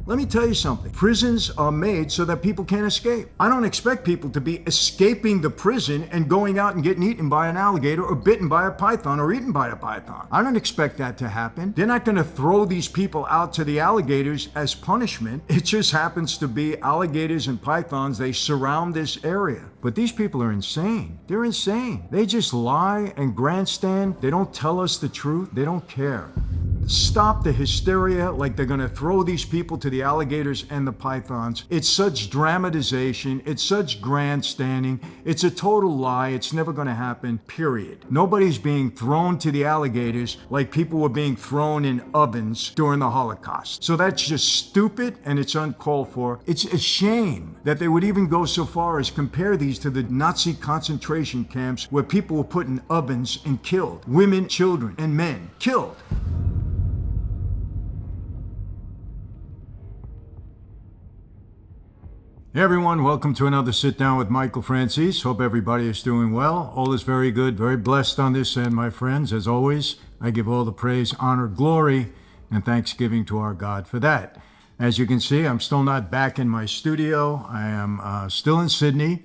Let me tell you something. Prisons are made so that people can't escape. I don't expect people to be escaping the prison and going out and getting eaten by an alligator or bitten by a python or eaten by a python. I don't expect that to happen. They're not going to throw these people out to the alligators as punishment. It just happens to be alligators and pythons. They surround this area. But these people are insane. They're insane. They just lie and grandstand. They don't tell us the truth. They don't care. Stop the hysteria like they're going to throw these people to the alligators and the pythons. It's such dramatization. It's such grandstanding. It's a total lie. It's never going to happen, period. Nobody's being thrown to the alligators like people were being thrown in ovens during the Holocaust. So that's just stupid and it's uncalled for. It's a shame that they would even go so far as compare these to the Nazi concentration camps where people were put in ovens and killed. Women, children, and men killed. Hey everyone, welcome to another Sit Down with Michael Franzese. Hope everybody is doing well. All is very good, very blessed on this end, my friends. As always, I give all the praise, honor, glory, and thanksgiving to our God for that. As you can see, I'm still not back in my studio. I am still in Sydney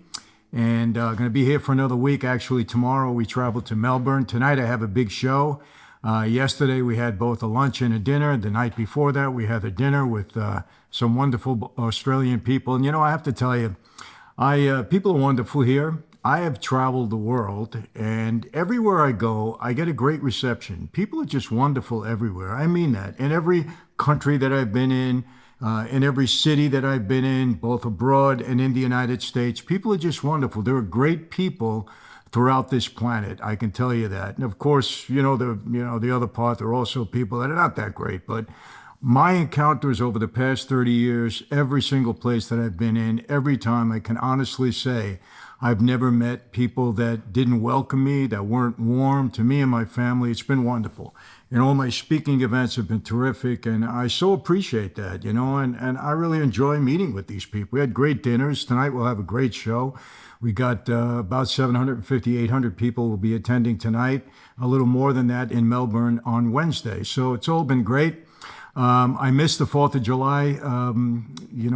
and going to be here for another week. Actually, tomorrow we travel to Melbourne. Tonight I have a big show. Yesterday we had both a lunch and a dinner. The night before that we had a dinner with some wonderful Australian people. And you know, I have to tell you, people are wonderful here. I have traveled the world, and everywhere I go, I get a great reception. People are just wonderful everywhere. I mean that. In every country that I've been in every city that I've been in, both abroad and in the United States, people are just wonderful. There are great people throughout this planet. I can tell you that. And of course, the other part, there are also people that are not that great. But my encounters over the past 30 years, every single place that I've been in, every time I can honestly say, I've never met people that didn't welcome me, that weren't warm to me and my family. It's been wonderful. And all my speaking events have been terrific, and I so appreciate that, and I really enjoy meeting with these people. We had great dinners. Tonight we'll have a great show. We got about 750, 800 people will be attending tonight, a little more than that in Melbourne on Wednesday. So it's all been great. I missed the 4th of July,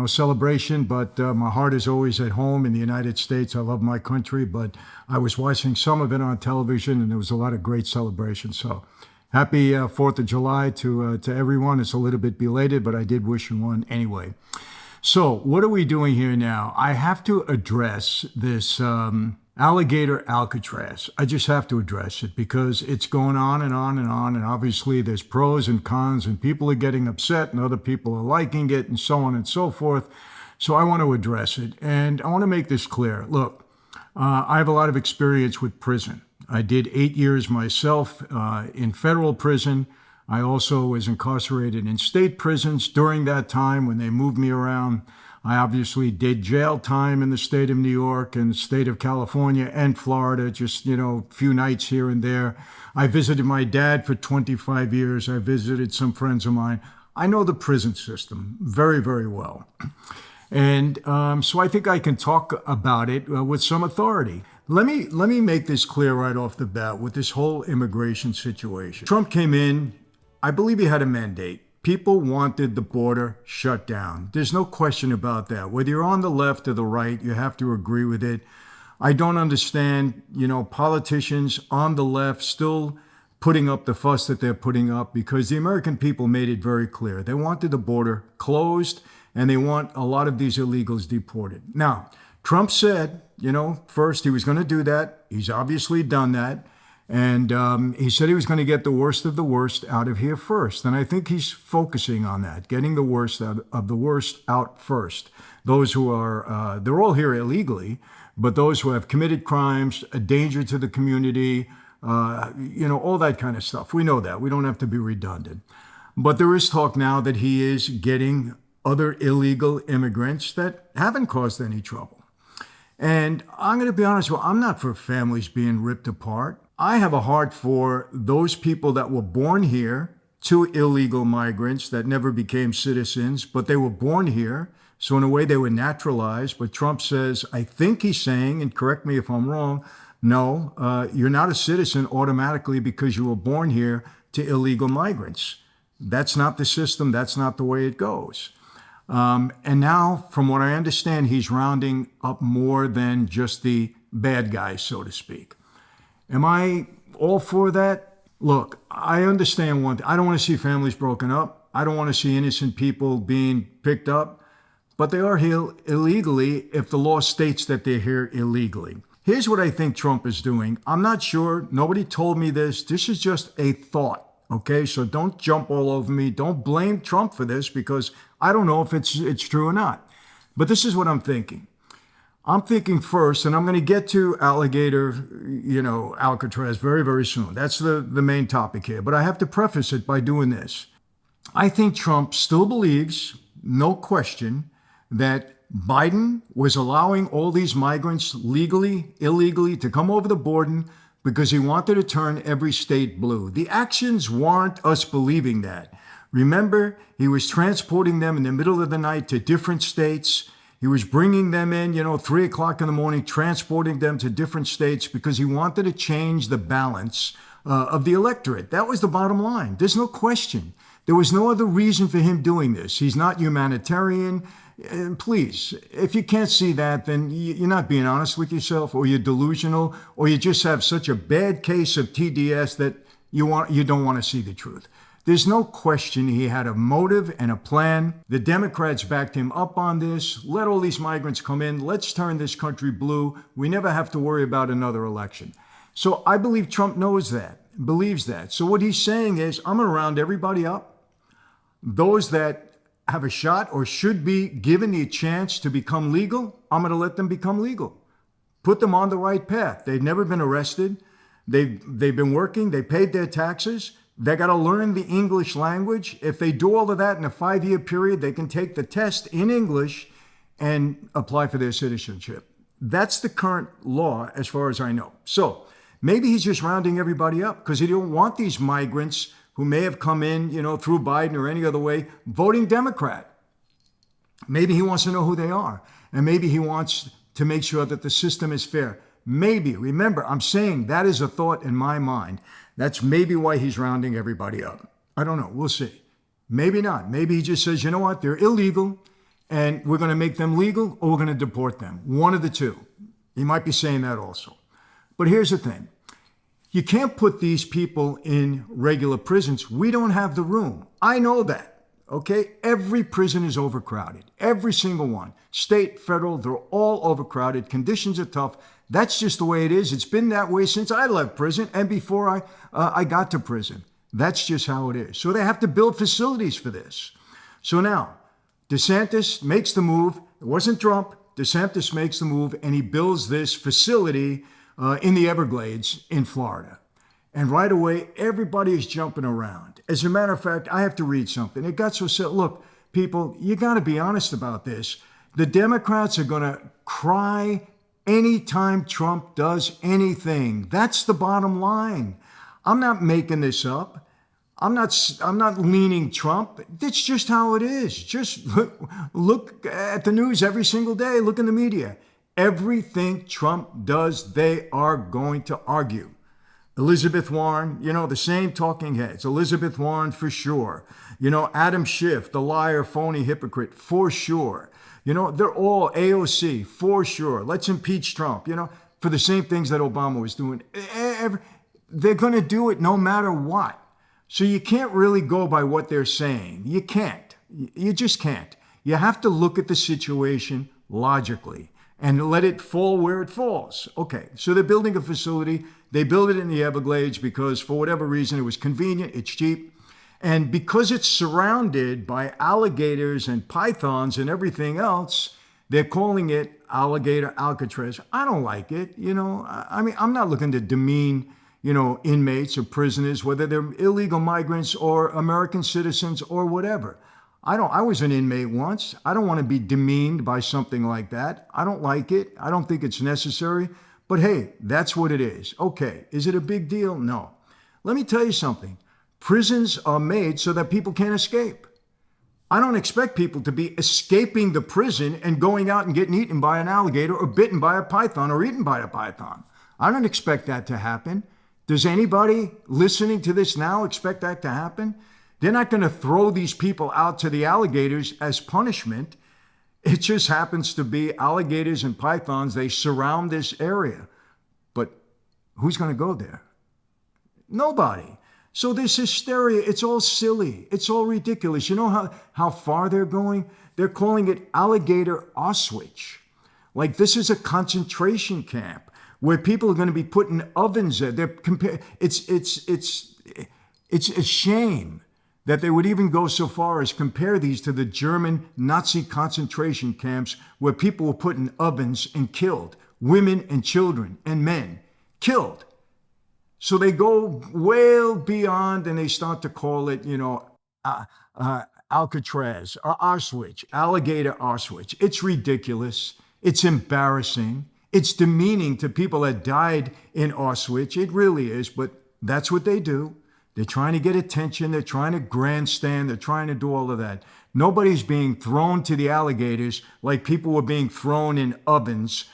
celebration, but my heart is always at home in the United States. I love my country, but I was watching some of it on television, and there was a lot of great celebrations. So happy 4th of July to everyone. It's a little bit belated, but I did wish you one anyway. So what are we doing here now? I have to address this Alligator Alcatraz. I just have to address it because it's going on and on and on. And obviously there's pros and cons, and people are getting upset and other people are liking it and so on and so forth. So I want to address it. And I want to make this clear. Look, I have a lot of experience with prison. I did 8 years myself in federal prison. I also was incarcerated in state prisons during that time when they moved me around. I obviously did jail time in the state of New York and the state of California and Florida, just, a few nights here and there. I visited my dad for 25 years. I visited some friends of mine. I know the prison system very, very well. And so I think I can talk about it with some authority. Let me make this clear right off the bat with this whole immigration situation. Trump came in. I believe he had a mandate. People wanted the border shut down. There's no question about that. Whether you're on the left or the right, you have to agree with it. I don't understand, politicians on the left still putting up the fuss that they're putting up, because the American people made it very clear. They wanted the border closed, and they want a lot of these illegals deported. Now, Trump said, first he was going to do that. He's obviously done that. And he said he was going to get the worst of the worst out of here first. And I think he's focusing on that, getting the worst out of the worst out first. Those who are, they're all here illegally, but those who have committed crimes, a danger to the community, all that kind of stuff. We know that. We don't have to be redundant. But there is talk now that he is getting other illegal immigrants that haven't caused any trouble. And I'm going to be honest with you, I'm not for families being ripped apart. I have a heart for those people that were born here to illegal migrants that never became citizens, but they were born here. So in a way, they were naturalized. But Trump says, I think he's saying, and correct me if I'm wrong, no, you're not a citizen automatically because you were born here to illegal migrants. That's not the system. That's not the way it goes. And now, from what I understand, he's rounding up more than just the bad guys, so to speak. Am I all for that? Look, I understand one thing. I don't want to see families broken up. I don't want to see innocent people being picked up. But they are here illegally if the law states that they're here illegally. Here's what I think Trump is doing. I'm not sure. Nobody told me this. This is just a thought. Okay, so don't jump all over me. Don't blame Trump for this because I don't know if it's true or not. But this is what I'm thinking. I'm thinking first, and I'm going to get to Alligator, Alcatraz very, very soon. That's the main topic here. But I have to preface it by doing this. I think Trump still believes, no question, that Biden was allowing all these migrants legally, illegally to come over the border because he wanted to turn every state blue. The actions warrant us believing that. Remember, he was transporting them in the middle of the night to different states. He was bringing them in, 3 o'clock in the morning, transporting them to different states because he wanted to change the balance of the electorate. That was the bottom line. There's no question. There was no other reason for him doing this. He's not humanitarian. Please, if you can't see that, then you're not being honest with yourself, or you're delusional, or you just have such a bad case of TDS that you don't want to see the truth. There's no question he had a motive and a plan. The Democrats backed him up on this. Let all these migrants come in. Let's turn this country blue. We never have to worry about another election. So I believe Trump knows that, believes that. So what he's saying is, I'm going to round everybody up. Those that have a shot or should be given the chance to become legal, I'm going to let them become legal. Put them on the right path. They've never been arrested. They've been working. They paid their taxes. They got to learn the English language. If they do all of that in a 5-year period, they can take the test in English and apply for their citizenship. That's the current law as far as I know. So maybe he's just rounding everybody up because he don't want these migrants who may have come in, through Biden or any other way, voting Democrat. Maybe he wants to know who they are. And maybe he wants to make sure that the system is fair. Maybe. Remember, I'm saying that is a thought in my mind. That's maybe why he's rounding everybody up. I don't know. We'll see. Maybe not. Maybe he just says, you know what? They're illegal, and we're going to make them legal, or we're going to deport them. One of the two. He might be saying that also. But here's the thing. You can't put these people in regular prisons. We don't have the room. I know that, okay? Every prison is overcrowded. Every single one. State, federal, they're all overcrowded. Conditions are tough. That's just the way it is. It's been that way since I left prison and before I got to prison. That's just how it is. So they have to build facilities for this. So now, DeSantis makes the move. It wasn't Trump. DeSantis makes the move, and he builds this facility in the Everglades in Florida. And right away, everybody is jumping around. As a matter of fact, I have to read something. It got so sad. Look, people, you got to be honest about this. The Democrats are going to cry anytime Trump does anything. That's the bottom line. I'm not making this up. I'm not leaning Trump. That's just how it is. Just look at the news every single day. Look in the media. Everything Trump does, they are going to argue. Elizabeth Warren, the same talking heads. Elizabeth Warren for sure. Adam Schiff, the liar, phony, hypocrite, for sure. They're all AOC, for sure. Let's impeach Trump, for the same things that Obama was doing. They're going to do it no matter what. So you can't really go by what they're saying. You can't. You just can't. You have to look at the situation logically and let it fall where it falls. Okay, so they're building a facility. They build it in the Everglades because for whatever reason, it was convenient, it's cheap. And because it's surrounded by alligators and pythons and everything else, they're calling it Alligator Alcatraz. I don't like it. I'm not looking to demean, inmates or prisoners, whether they're illegal migrants or American citizens or whatever. I was an inmate once. I don't want to be demeaned by something like that. I don't like it. I don't think it's necessary. But hey, that's what it is. Okay, is it a big deal? No. Let me tell you something. Prisons are made so that people can't escape. I don't expect people to be escaping the prison and going out and getting eaten by an alligator or bitten by a python or eaten by a python. I don't expect that to happen. Does anybody listening to this now expect that to happen? They're not going to throw these people out to the alligators as punishment. It just happens to be alligators and pythons. They surround this area. But who's going to go there? Nobody. So this hysteria, it's all silly. It's all ridiculous. You know how far they're going? They're calling it Alligator Auschwitz. Like this is a concentration camp where people are going to be put in ovens. It's a shame that they would even go so far as compare these to the German Nazi concentration camps where people were put in ovens and killed. Women and children and men killed. So they go well beyond and they start to call it, Alcatraz or Auschwitz, Alligator Auschwitz. It's ridiculous. It's embarrassing. It's demeaning to people that died in Auschwitz. It really is, but that's what they do. They're trying to get attention. They're trying to grandstand. They're trying to do all of that. Nobody's being thrown to the alligators like people were being thrown in ovens,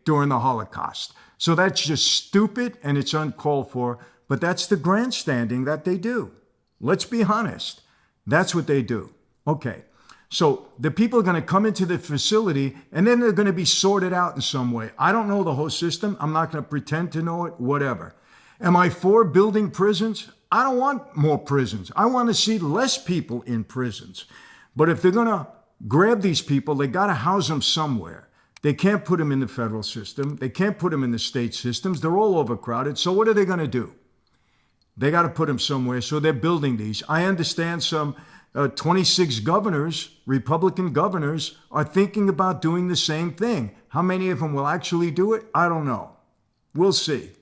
during the Holocaust. So that's just stupid and it's uncalled for, but that's the grandstanding that they do. Let's be honest. That's what they do. Okay. So the people are going to come into the facility and then they're going to be sorted out in some way. I don't know the whole system. I'm not going to pretend to know it, whatever. Am I for building prisons? I don't want more prisons. I want to see less people in prisons. But if they're going to grab these people, they got to house them somewhere. They can't put them in the federal system. They can't put them in the state systems. They're all overcrowded. So what are they going to do? They got to put them somewhere. So they're building these. I understand some 26 governors, Republican governors, are thinking about doing the same thing. How many of them will actually do it? I don't know. We'll see.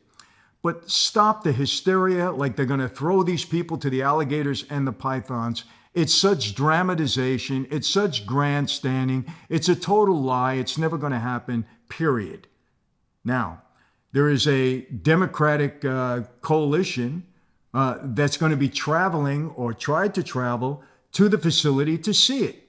But stop the hysteria like they're going to throw these people to the alligators and the pythons. It's such dramatization. It's such grandstanding. It's a total lie. It's never going to happen, period. Now, there is a Democratic coalition that's going to be traveling or tried to travel to the facility to see it.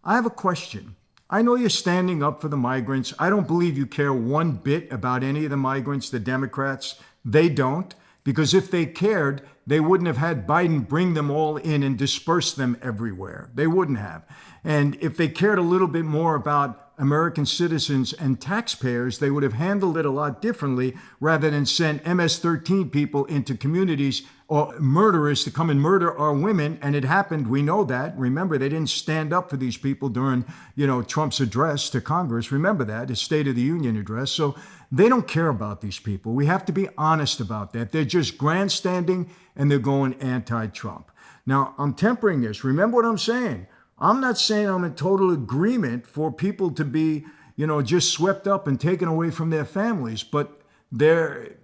I have a question. I know you're standing up for the migrants. I don't believe you care one bit about any of the migrants, the Democrats. They don't, because if they cared, they wouldn't have had Biden bring them all in and disperse them everywhere. They wouldn't have. And if they cared a little bit more about American citizens and taxpayers, they would have handled it a lot differently rather than send MS-13 people into communities or murderers to come and murder our women. And it happened. We know that. Remember, they didn't stand up for these people during, Trump's address to Congress. Remember that, his State of the Union address. So they don't care about these people. We have to be honest about that. They're just grandstanding and they're going anti-Trump. Now, I'm tempering this. Remember what I'm saying. I'm not saying I'm in total agreement for people to be, just swept up and taken away from their families, but they're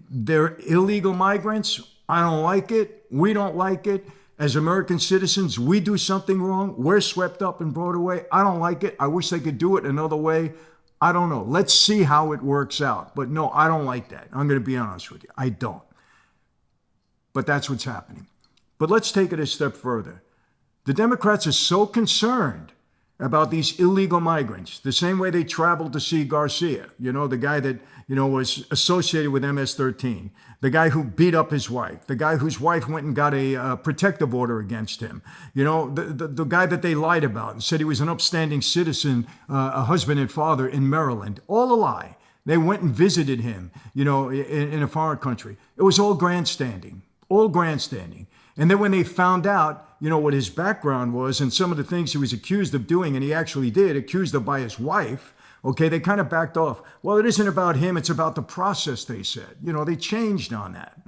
illegal migrants. I don't like it. We don't like it. As American citizens, we do something wrong. We're swept up and brought away. I don't like it. I wish they could do it another way. I don't know. Let's see how it works out. But no, I don't like that. I'm going to be honest with you. I don't. But that's what's happening. But let's take it a step further. The Democrats are so concerned about these illegal migrants, the same way they traveled to see Garcia, the guy that, was associated with MS-13, the guy who beat up his wife, the guy whose wife went and got a protective order against him, the guy that they lied about and said he was an upstanding citizen, a husband and father in Maryland. All a lie. They went and visited him, in a foreign country. It was all grandstanding, all grandstanding. And then when they found out, what his background was and some of the things he was accused of doing, and he actually did, accused of by his wife, they kind of backed off. Well, it isn't about him. It's about the process, they said. They changed on that.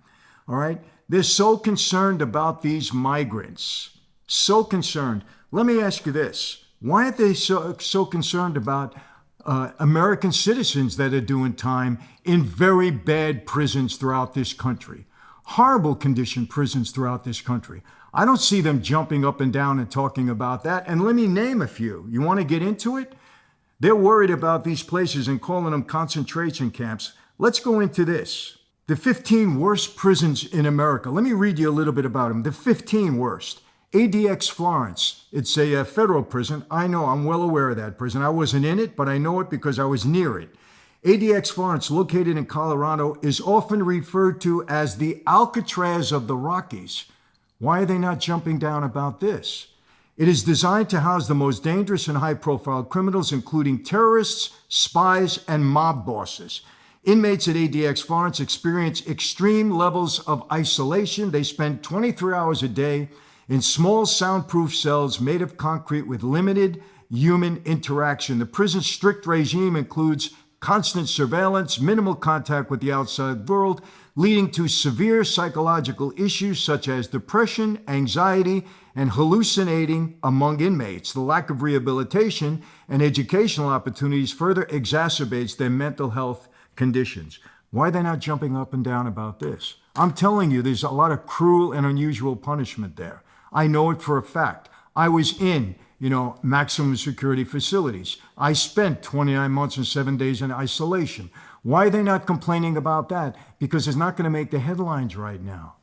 All right. They're so concerned about these migrants, so concerned. Let me ask you this. Why aren't they so concerned about American citizens that are doing time in very bad prisons throughout this country? Horrible condition prisons throughout this country. I don't see them jumping up and down and talking about that. And let me name a few. You want to get into it? They're worried about these places and calling them concentration camps. Let's go into this. The 15 worst prisons in America. Let me read you a little bit about them. The 15 worst. ADX Florence. It's a federal prison. I know, I'm well aware of that prison. I wasn't in it, but I know it because I was near it. ADX Florence, located in Colorado, is often referred to as the Alcatraz of the Rockies. Why are they not jumping down about this? It is designed to house the most dangerous and high-profile criminals, including terrorists, spies, and mob bosses. Inmates at ADX Florence experience extreme levels of isolation. They spend 23 hours a day in small soundproof cells made of concrete with limited human interaction. The prison's strict regime includes constant surveillance, minimal contact with the outside world, leading to severe psychological issues such as depression, anxiety, and hallucinating among inmates. The lack of rehabilitation and educational opportunities further exacerbates their mental health conditions. Why are they not jumping up and down about this? I'm telling you, there's a lot of cruel and unusual punishment there. I know it for a fact. I was in, maximum security facilities. I spent 29 months and 7 days in isolation. Why are they not complaining about that? Because it's not going to make the headlines right now.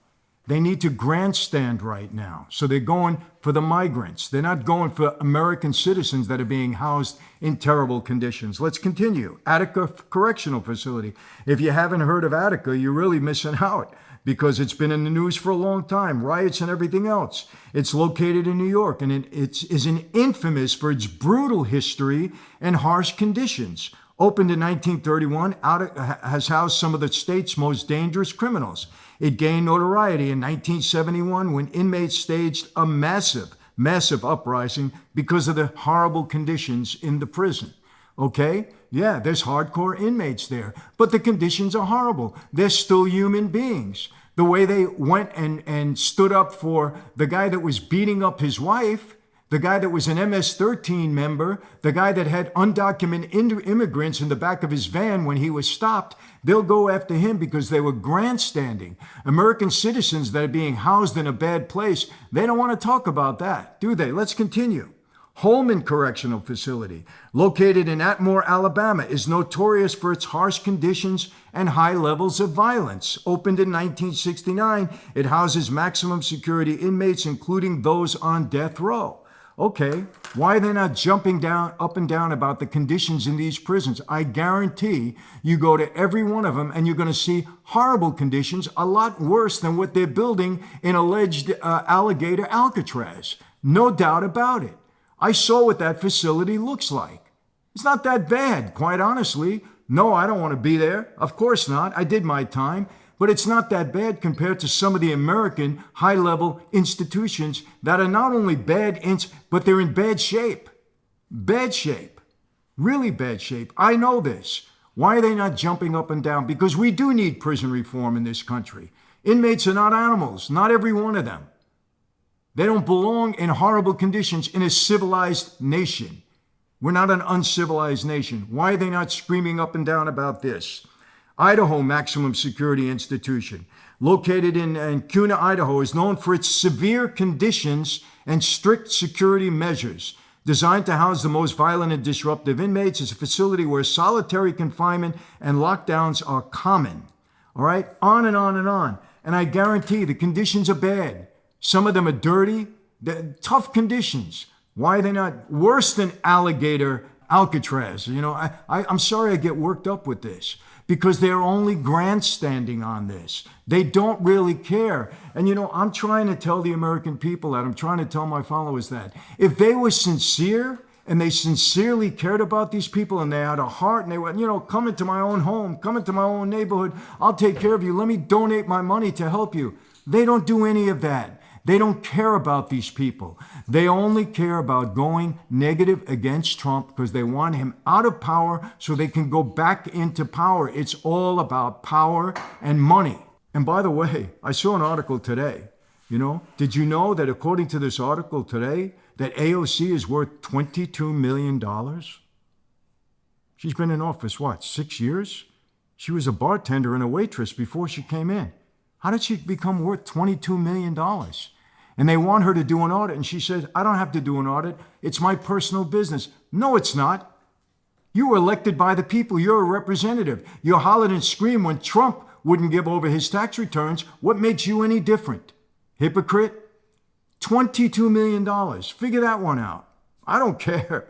They need to grandstand right now. So they're going for the migrants. They're not going for American citizens that are being housed in terrible conditions. Let's continue. Attica Correctional Facility. If you haven't heard of Attica, you're really missing out because it's been in the news for a long time, riots and everything else. It's located in New York, and it is infamous for its brutal history and harsh conditions. Opened in 1931, Attica has housed some of the state's most dangerous criminals. It gained notoriety in 1971 when inmates staged a massive uprising because of the horrible conditions in the prison. Okay? Yeah, there's hardcore inmates there, but the conditions are horrible. They're still human beings. The way they went and stood up for the guy that was beating up his wife, the guy that was an MS-13 member, the guy that had undocumented immigrants in the back of his van when he was stopped, they'll go after him because they were grandstanding. American citizens that are being housed in a bad place, they don't want to talk about that, do they? Let's continue. Holman Correctional Facility, located in Atmore, Alabama, is notorious for its harsh conditions and high levels of violence. Opened in 1969, it houses maximum security inmates, including those on death row. Okay, why are they not jumping up and down about the conditions in these prisons? I guarantee you go to every one of them and you're going to see horrible conditions, a lot worse than what they're building in alleged Alligator Alcatraz. No doubt about it. I saw what that facility looks like. It's not that bad, quite honestly. No, I don't want to be there. Of course not. I did my time. But it's not that bad compared to some of the American high-level institutions that are not only bad, but they're in bad shape. Bad shape. Really bad shape. I know this. Why are they not jumping up and down? Because we do need prison reform in this country. Inmates are not animals, not every one of them. They don't belong in horrible conditions in a civilized nation. We're not an uncivilized nation. Why are they not screaming up and down about this? Idaho Maximum Security Institution, located in Kuna, Idaho, is known for its severe conditions and strict security measures. Designed to house the most violent and disruptive inmates, it's a facility where solitary confinement and lockdowns are common. All right, on and on and on. And I guarantee the conditions are bad. Some of them are dirty, tough conditions. Why are they not worse than Alligator Alcatraz? I'm sorry I get worked up with this, because they're only grandstanding on this. They don't really care. And I'm trying to tell the American people that, I'm trying to tell my followers that, if they were sincere and they sincerely cared about these people and they had a heart and they went, come into my own home, come into my own neighborhood, I'll take care of you, let me donate my money to help you. They don't do any of that. They don't care about these people. They only care about going negative against Trump because they want him out of power so they can go back into power. It's all about power and money. And by the way, I saw an article today. Did you know that according to this article today, that AOC is worth $22 million? She's been in office, 6 years? She was a bartender and a waitress before she came in. How did she become worth $22 million? And they want her to do an audit. And she says, I don't have to do an audit. It's my personal business. No, it's not. You were elected by the people. You're a representative. You hollered and screamed when Trump wouldn't give over his tax returns. What makes you any different? Hypocrite? $22 million. Figure that one out. I don't care.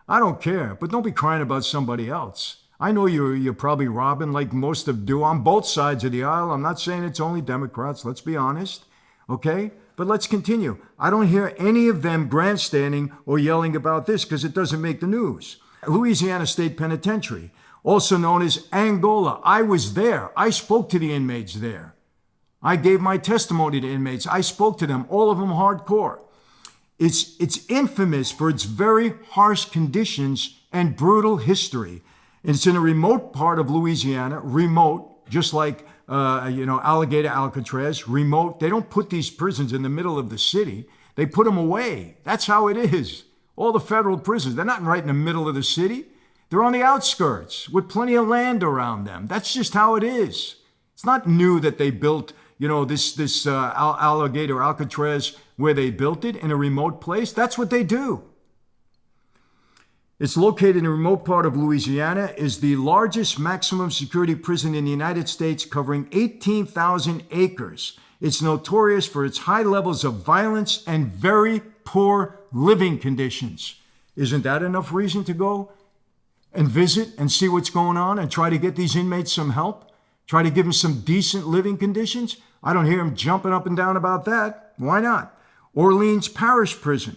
I don't care. But don't be crying about somebody else. I know you're probably robbing like most of do on both sides of the aisle. I'm not saying it's only Democrats. Let's be honest. Okay? But let's continue. I don't hear any of them grandstanding or yelling about this because it doesn't make the news. Louisiana State Penitentiary, also known as Angola. I was there. I spoke to the inmates there. I gave my testimony to inmates. I spoke to them, all of them hardcore. It's infamous for its very harsh conditions and brutal history. And it's in a remote part of Louisiana, remote, just like Alligator Alcatraz, remote. They don't put these prisons in the middle of the city. They put them away. That's how it is. All the federal prisons, they're not right in the middle of the city. They're on the outskirts with plenty of land around them. That's just how it is. It's not new that they built, this Alligator Alcatraz where they built it in a remote place. That's what they do. It's located in a remote part of Louisiana, is the largest maximum security prison in the United States, covering 18,000 acres. It's notorious for its high levels of violence and very poor living conditions. Isn't that enough reason to go and visit and see what's going on and try to get these inmates some help? Try to give them some decent living conditions? I don't hear them jumping up and down about that. Why not? Orleans Parish Prison,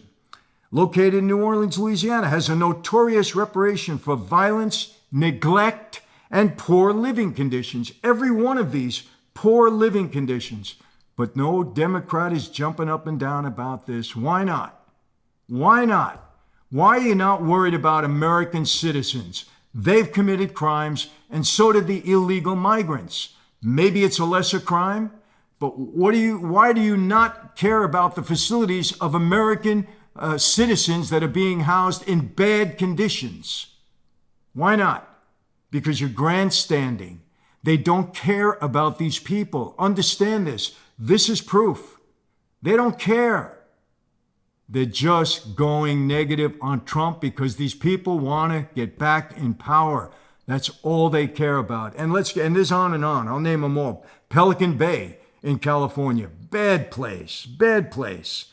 located in New Orleans, Louisiana, has a notorious reputation for violence, neglect, and poor living conditions. Every one of these poor living conditions. But no Democrat is jumping up and down about this. Why not? Why not? Why are you not worried about American citizens? They've committed crimes, and so did the illegal migrants. Maybe it's a lesser crime, but why do you not care about the facilities of American citizens that are being housed in bad conditions? Why not? Because you're grandstanding. They don't care about these people. Understand this. This is proof. They don't care. They're just going negative on Trump because these people want to get back in power. That's all they care about. And this on and on. I'll name them all. Pelican Bay in California. Bad place. Bad place.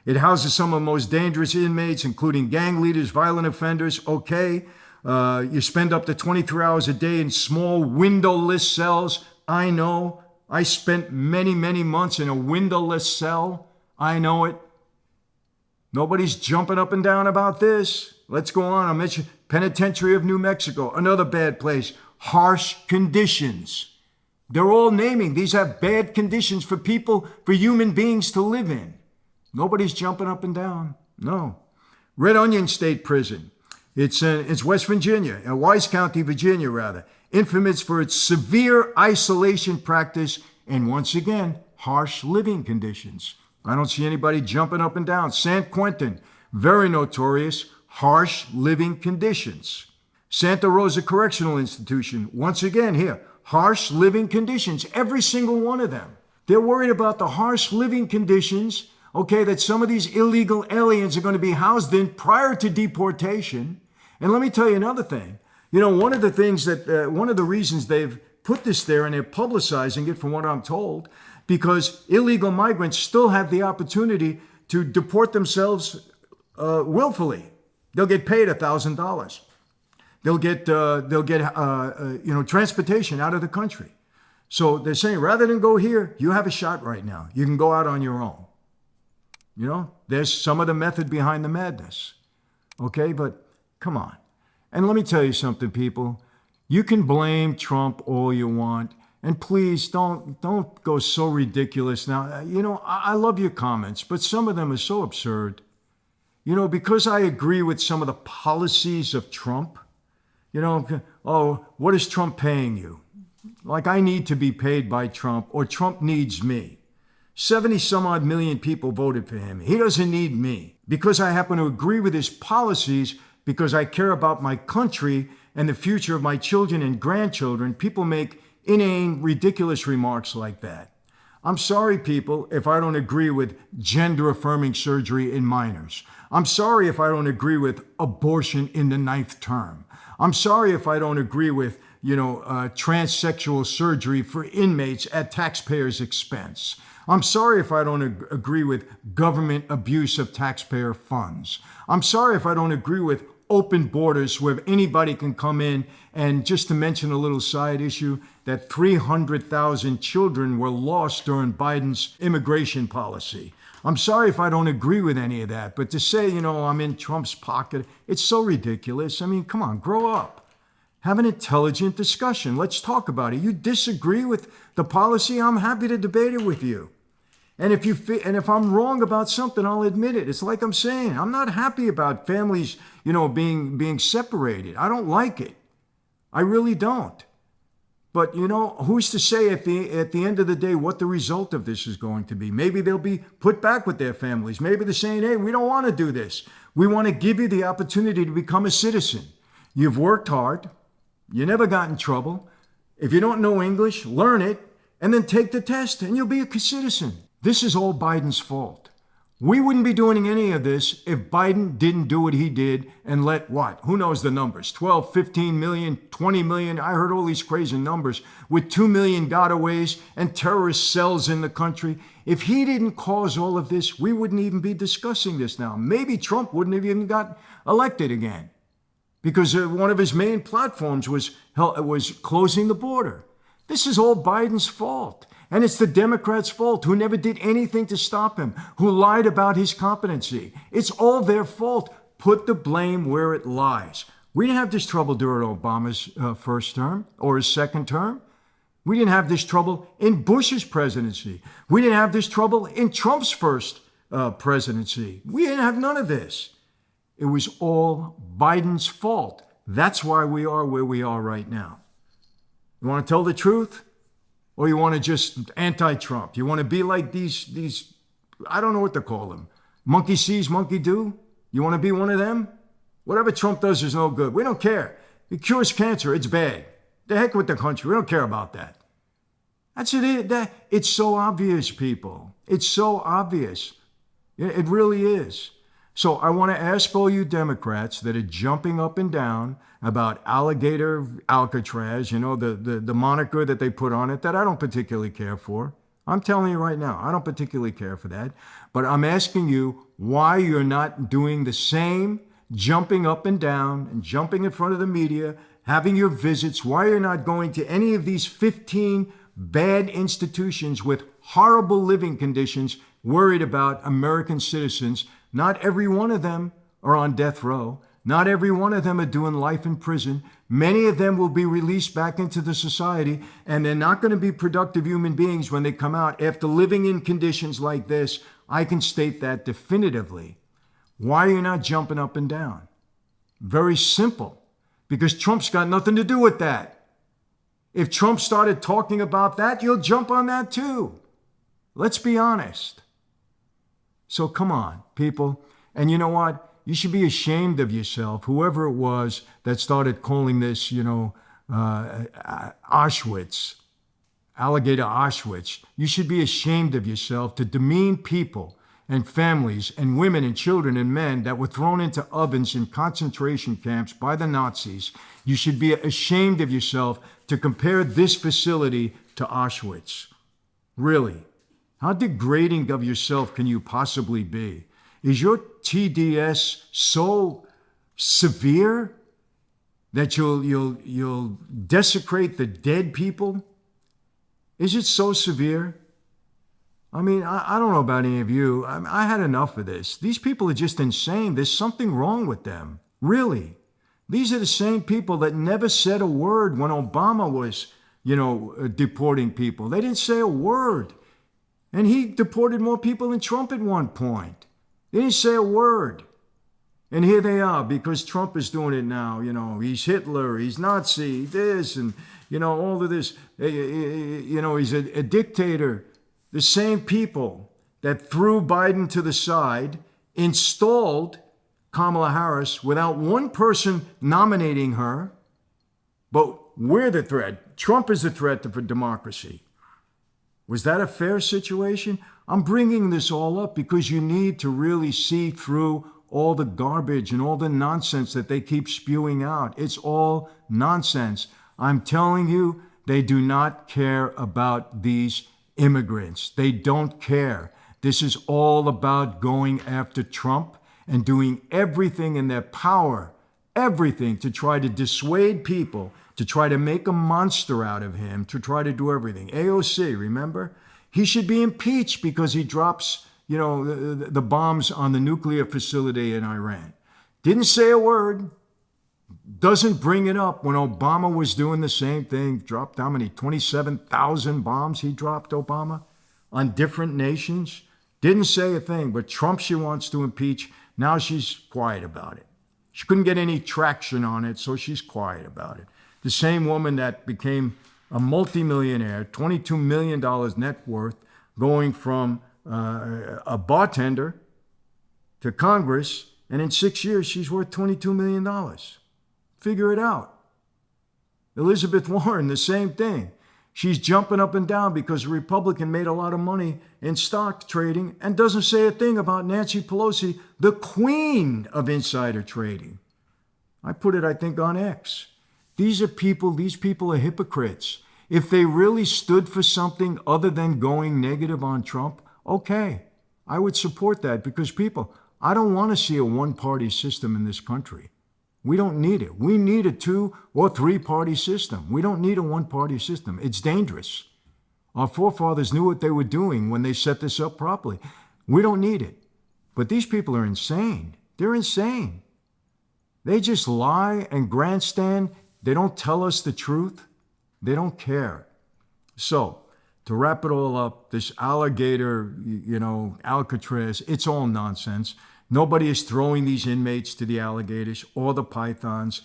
It houses some of the most dangerous inmates, including gang leaders, violent offenders. Okay. You spend up to 23 hours a day in small windowless cells. I know. I spent many, many months in a windowless cell. I know it. Nobody's jumping up and down about this. Let's go on. I'll mention Penitentiary of New Mexico, another bad place. Harsh conditions. They're all naming. These have bad conditions for people, for human beings to live in. Nobody's jumping up and down. No. Red Onion State Prison. It's West Virginia, Wise County, Virginia, rather. Infamous for its severe isolation practice and, once again, harsh living conditions. I don't see anybody jumping up and down. San Quentin, very notorious, harsh living conditions. Santa Rosa Correctional Institution, once again here, harsh living conditions, every single one of them. They're worried about the harsh living conditions, that some of these illegal aliens are going to be housed in prior to deportation. And let me tell you another thing. One of the reasons they've put this there and they're publicizing it, from what I'm told, because illegal migrants still have the opportunity to deport themselves willfully. They'll get paid $1,000. They'll get transportation out of the country. So they're saying, rather than go here, you have a shot right now. You can go out on your own. There's some of the method behind the madness. Okay, but come on. And let me tell you something, people. You can blame Trump all you want. And please don't go so ridiculous. Now, I love your comments, but some of them are so absurd. Because I agree with some of the policies of Trump, oh, what is Trump paying you? Like I need to be paid by Trump, or Trump needs me. 70 some odd million people voted for him. He doesn't need me. Because I happen to agree with his policies, because I care about my country and the future of my children and grandchildren, people make inane, ridiculous remarks like that. I'm sorry, people, if I don't agree with gender-affirming surgery in minors. I'm sorry if I don't agree with abortion in the 9th term. I'm sorry if I don't agree with, transsexual surgery for inmates at taxpayers' expense. I'm sorry if I don't agree with government abuse of taxpayer funds. I'm sorry if I don't agree with open borders where anybody can come in. And just to mention a little side issue, that 300,000 children were lost during Biden's immigration policy. I'm sorry if I don't agree with any of that, but to say, I'm in Trump's pocket, it's so ridiculous. I mean, come on, grow up. Have an intelligent discussion. Let's talk about it. You disagree with the policy, I'm happy to debate it with you. And if I'm wrong about something, I'll admit it. It's like I'm saying, I'm not happy about families, being separated. I don't like it. I really don't. But, who's to say at the end of the day what the result of this is going to be? Maybe they'll be put back with their families. Maybe they're saying, hey, we don't want to do this. We want to give you the opportunity to become a citizen. You've worked hard. You never got in trouble. If you don't know English, learn it, and then take the test, and you'll be a citizen. This is all Biden's fault. We wouldn't be doing any of this if Biden didn't do what he did and let what? Who knows the numbers? 12, 15 million, 20 million. I heard all these crazy numbers with 2 million gotaways and terrorist cells in the country. If he didn't cause all of this, we wouldn't even be discussing this now. Maybe Trump wouldn't have even got elected again because one of his main platforms was closing the border. This is all Biden's fault. And it's the Democrats' fault, who never did anything to stop him, who lied about his competency. It's all their fault. Put the blame where it lies. We didn't have this trouble during Obama's first term or his second term. We didn't have this trouble in Bush's presidency. We didn't have this trouble in Trump's first presidency. We didn't have none of this. It was all Biden's fault. That's why we are where we are right now. You want to tell the truth? Or you want to just anti-Trump? You want to be like these, I don't know what to call them. Monkey sees, monkey do? You want to be one of them? Whatever Trump does is no good. We don't care. He cures cancer. It's bad. The heck with the country. We don't care about that. That's it. It's so obvious, people. It's so obvious. It really is. So I want to ask all you Democrats that are jumping up and down about Alligator Alcatraz, the moniker that they put on it that I don't particularly care for. I'm telling you right now, I don't particularly care for that. But I'm asking you why you're not doing the same, jumping up and down and jumping in front of the media, having your visits, why you're not going to any of these 15 bad institutions with horrible living conditions, worried about American citizens. Not every one of them are on death row. Not every one of them are doing life in prison. Many of them will be released back into the society, and they're not going to be productive human beings when they come out after living in conditions like this. I can state that definitively. Why are you not jumping up and down? Very simple. Because Trump's got nothing to do with that. If Trump started talking about that, you'll jump on that too. Let's be honest. So come on, people. And you know what? You should be ashamed of yourself, whoever it was that started calling this, Auschwitz, Alligator Auschwitz. You should be ashamed of yourself to demean people and families and women and children and men that were thrown into ovens in concentration camps by the Nazis. You should be ashamed of yourself to compare this facility to Auschwitz. Really. How degrading of yourself can you possibly be? Is your TDS so severe that you'll desecrate the dead people? Is it so severe? I mean, I don't know about any of you. I had enough of this. These people are just insane. There's something wrong with them. Really. These are the same people that never said a word when Obama was, deporting people. They didn't say a word. And he deported more people than Trump at one point. They didn't say a word. And here they are, because Trump is doing it now. He's Hitler, he's Nazi, this, and, all of this. He's a dictator. The same people that threw Biden to the side installed Kamala Harris without one person nominating her. But we're the threat. Trump is the threat for democracy. Was that a fair situation? I'm bringing this all up because you need to really see through all the garbage and all the nonsense that they keep spewing out. It's all nonsense. I'm telling you, they do not care about these immigrants. They don't care. This is all about going after Trump and doing everything in their power, everything to try to dissuade people, to try to make a monster out of him, to try to do everything. AOC, remember? He should be impeached because he drops, the bombs on the nuclear facility in Iran. Didn't say a word. Doesn't bring it up when Obama was doing the same thing. Dropped how many? 27,000 bombs he dropped, Obama, on different nations. Didn't say a thing, but Trump she wants to impeach. Now she's quiet about it. She couldn't get any traction on it, so she's quiet about it. The same woman that became a multimillionaire, $22 million net worth, going from a bartender to Congress, and in 6 years, she's worth $22 million. Figure it out. Elizabeth Warren, the same thing. She's jumping up and down because a Republican made a lot of money in stock trading and doesn't say a thing about Nancy Pelosi, the queen of insider trading. I put it, I think, on X. These people are hypocrites. If they really stood for something other than going negative on Trump, okay, I would support that because I don't want to see a one-party system in this country. We don't need it. We need a 2 or 3-party system. We don't need a one-party system. It's dangerous. Our forefathers knew what they were doing when they set this up properly. We don't need it. But these people are insane. They're insane. They just lie and grandstand. They don't tell us the truth. They don't care. So, to wrap it all up, this alligator, Alcatraz, it's all nonsense. Nobody is throwing these inmates to the alligators or the pythons.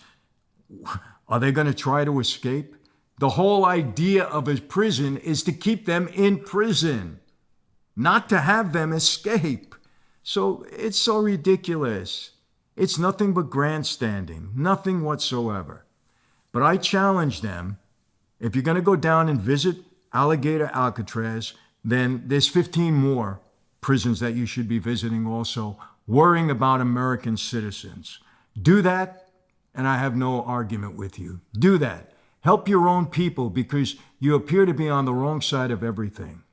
Are they going to try to escape? The whole idea of a prison is to keep them in prison, not to have them escape. So it's so ridiculous. It's nothing but grandstanding, nothing whatsoever. But I challenge them, if you're going to go down and visit Alligator Alcatraz, then there's 15 more prisons that you should be visiting also, worrying about American citizens. Do that, and I have no argument with you. Do that. Help your own people because you appear to be on the wrong side of everything.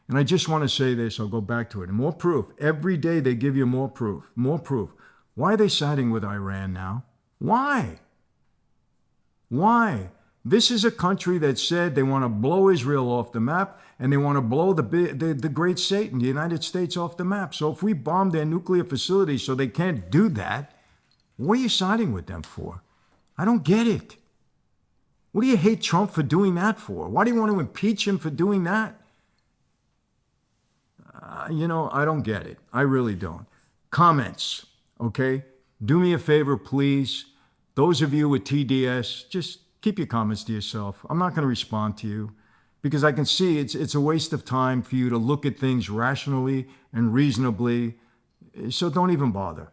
And I just want to say this, I'll go back to it. More proof. Every day they give you more proof, more proof. Why are they siding with Iran now? Why? Why? This is a country that said they want to blow Israel off the map and they want to blow the great Satan, the United States, off the map. So if we bomb their nuclear facilities so they can't do that, what are you siding with them for? I don't get it. What do you hate Trump for doing that for? Why do you want to impeach him for doing that? I don't get it. I really don't. Comments, okay? Do me a favor, please. Those of you with TDS, just keep your comments to yourself. I'm not going to respond to you because I can see it's a waste of time for you to look at things rationally and reasonably. So don't even bother.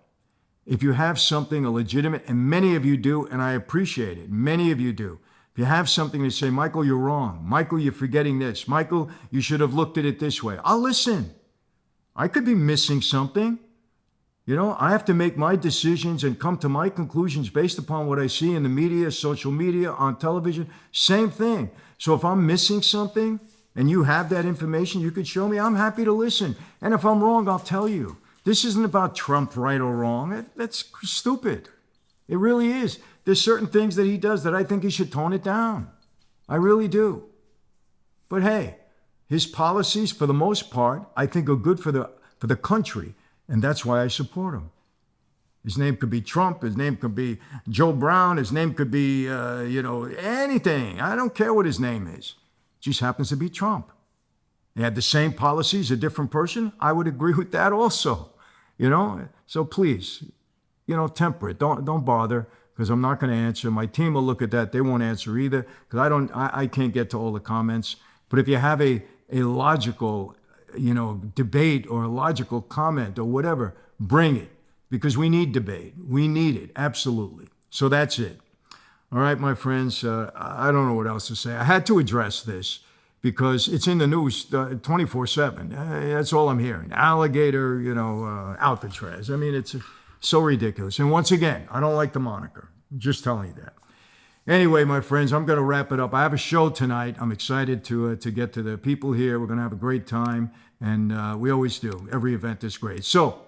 If you have something, a legitimate, and many of you do, and I appreciate it, many of you do. If you have something to say, Michael, you're wrong. Michael, you're forgetting this. Michael, you should have looked at it this way. I'll listen. I could be missing something. I have to make my decisions and come to my conclusions based upon what I see in the media, social media, on television. Same thing. So if I'm missing something and you have that information, you could show me. I'm happy to listen. And if I'm wrong, I'll tell you. This isn't about Trump right or wrong. That's stupid. It really is. There's certain things that he does that I think he should tone it down. I really do. But hey, his policies, for the most part, I think are good for the country. And that's why I support him. His name could be Trump. His name could be Joe Brown. His name could be, anything. I don't care what his name is. It just happens to be Trump. He had the same policies, a different person. I would agree with that also. So please, temper it. Don't bother because I'm not going to answer. My team will look at that. They won't answer either because I can't get to all the comments. But if you have a logical debate or a logical comment or whatever, bring it because we need debate. We need it. Absolutely. So that's it. All right, my friends, I don't know what else to say. I had to address this because it's in the news 24/7. That's all I'm hearing. Alligator, Alcatraz. I mean, it's so ridiculous. And once again, I don't like the moniker. I'm just telling you that. Anyway, my friends, I'm going to wrap it up. I have a show tonight. I'm excited to get to the people here. We're going to have a great time, and we always do. Every event is great. So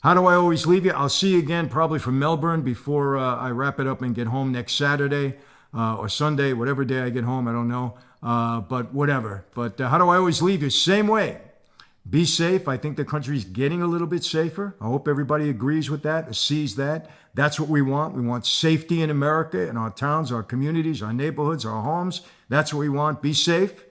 how do I always leave you? I'll see you again probably from Melbourne before I wrap it up and get home next Saturday or Sunday, whatever day I get home. I don't know, but whatever. But how do I always leave you? Same way. Be safe. I think the country's getting a little bit safer. I hope everybody agrees with that, sees that. That's what we want. We want safety in America, in our towns, our communities, our neighborhoods, our homes. That's what we want. Be safe.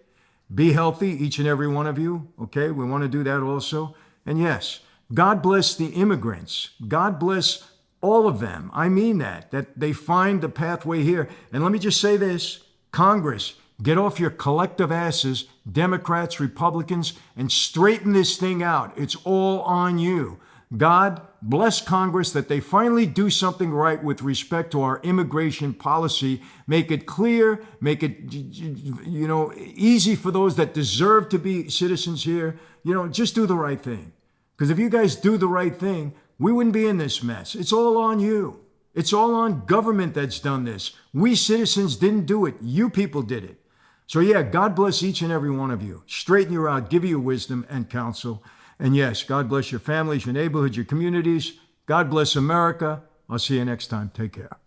Be healthy, each and every one of you. Okay, we want to do that also. And yes, God bless the immigrants. God bless all of them. I mean that they find the pathway here. And let me just say this, Congress, get off your collective asses, Democrats, Republicans, and straighten this thing out. It's all on you. God bless Congress that they finally do something right with respect to our immigration policy. Make it clear, make it, easy for those that deserve to be citizens here. Just do the right thing. Because if you guys do the right thing, we wouldn't be in this mess. It's all on you. It's all on government that's done this. We citizens didn't do it. You people did it. So yeah, God bless each and every one of you. Straighten you out, give you wisdom and counsel. And yes, God bless your families, your neighborhoods, your communities. God bless America. I'll see you next time. Take care.